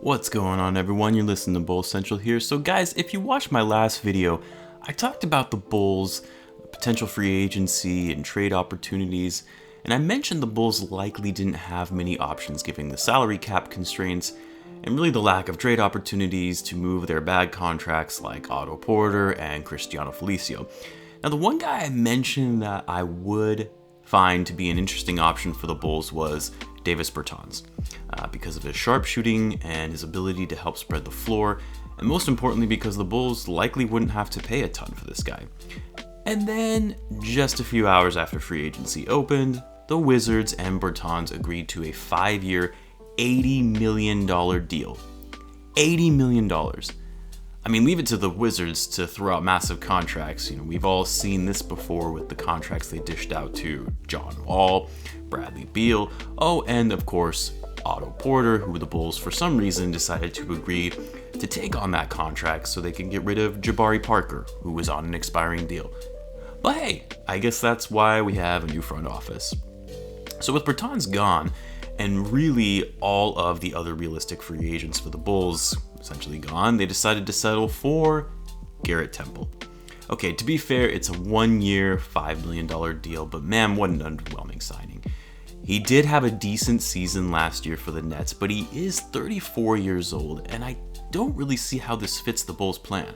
What's going on, everyone? You're listening to Bulls Central here. So guys, if you watched my last video, I talked about the Bulls, potential free agency and trade opportunities, and I mentioned the Bulls likely didn't have many options given the salary cap constraints and really the lack of trade opportunities to move their bad contracts like Otto Porter and Cristiano Felicio. Now, the one guy I mentioned that I would find to be an interesting option for the Bulls was Davis Bertans, because of his sharp shooting and his ability to help spread the floor, and most importantly because the Bulls likely wouldn't have to pay a ton for this guy. And then, just a few hours after free agency opened, the Wizards and Bertans agreed to a 5-year, $80 million deal. $80 million. I mean, leave it to the Wizards to throw out massive contracts. We've all seen this before with the contracts they dished out to John Wall, Bradley Beal, and of course, Otto Porter, who the Bulls for some reason decided to agree to take on that contract so they can get rid of Jabari Parker, who was on an expiring deal. But hey, I guess that's why we have a new front office. So with Bertans gone, and really all of the other realistic free agents for the Bulls essentially gone, they decided to settle for Garret Temple. Okay, to be fair, it's a 1-year, $5 million deal, but man, what an underwhelming signing. He did have a decent season last year for the Nets, but he is 34 years old, and I don't really see how this fits the Bulls' plan.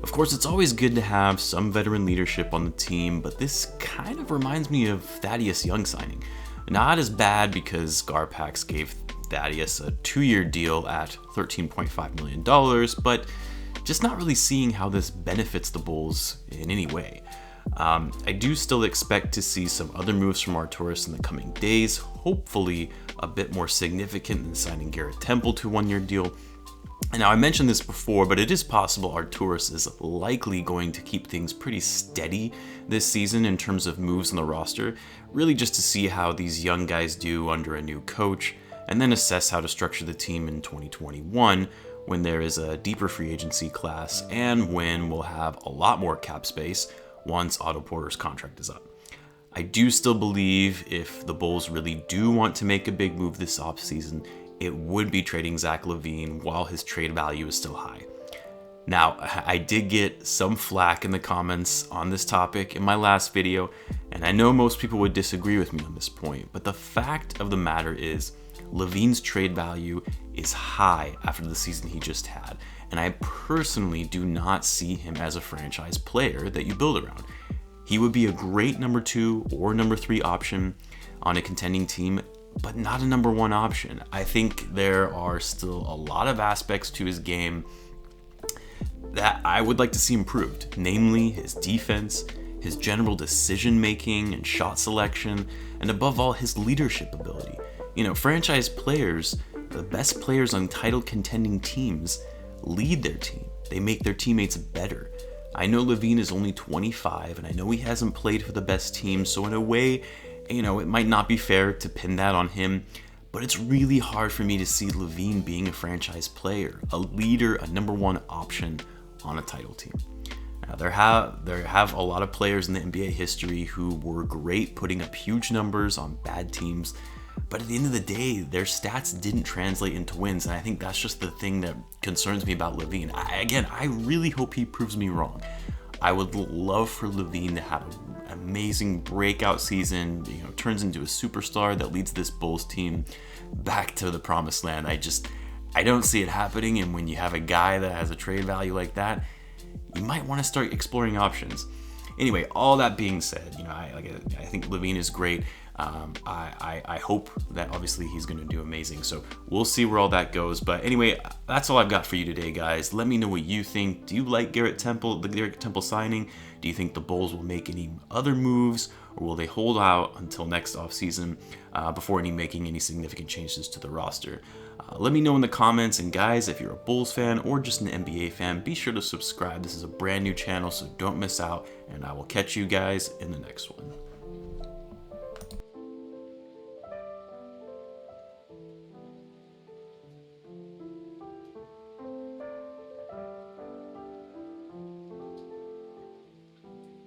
Of course, it's always good to have some veteran leadership on the team, but this kind of reminds me of Thaddeus Young signing. Not as bad because Garpax gave Thaddeus a 2-year deal at $13.5 million, but just not really seeing how this benefits the Bulls in any way. I do still expect to see some other moves from Arturas in the coming days, hopefully a bit more significant than signing Garret Temple to a 1-year deal. And now, I mentioned this before, but it is possible Arturas is likely going to keep things pretty steady this season in terms of moves on the roster, really just to see how these young guys do under a new coach, and then assess how to structure the team in 2021 when there is a deeper free agency class and when we'll have a lot more cap space once Otto Porter's contract is up. I do still believe if the Bulls really do want to make a big move this offseason, it would be trading Zach LaVine while his trade value is still high. Now, I did get some flack in the comments on this topic in my last video, and I know most people would disagree with me on this point, but the fact of the matter is LaVine's trade value is high after the season he just had, and I personally do not see him as a franchise player that you build around. He would be a great number 2 or number 3 option on a contending team, but not a number 1 option. I think there are still a lot of aspects to his game that I would like to see improved, namely his defense, his general decision making and shot selection, and above all, his leadership ability. Franchise players, the best players on title contending teams, lead their team. They make their teammates better. I know LaVine is only 25, and I know he hasn't played for the best team, so in a way, it might not be fair to pin that on him, but it's really hard for me to see LaVine being a franchise player, a leader, a number 1 option on a title team. Now, there have a lot of players in the NBA history who were great putting up huge numbers on bad teams, but at the end of the day, their stats didn't translate into wins, and I think that's just the thing that concerns me about LaVine. I really hope he proves me wrong. I would love for LaVine to have an amazing breakout season, turns into a superstar that leads this Bulls team back to the promised land. I don't see it happening, and when you have a guy that has a trade value like that, you might want to start exploring options. Anyway, all that being said, I think LaVine is great. I hope that obviously he's going to do amazing. So we'll see where all that goes. But anyway, that's all I've got for you today, guys. Let me know what you think. Do you like Garret Temple, the Garret Temple signing? Do you think the Bulls will make any other moves, or will they hold out until next offseason before making any significant changes to the roster? Let me know in the comments. And guys, if you're a Bulls fan or just an NBA fan, be sure to subscribe. This is a brand new channel, so don't miss out. And I will catch you guys in the next one.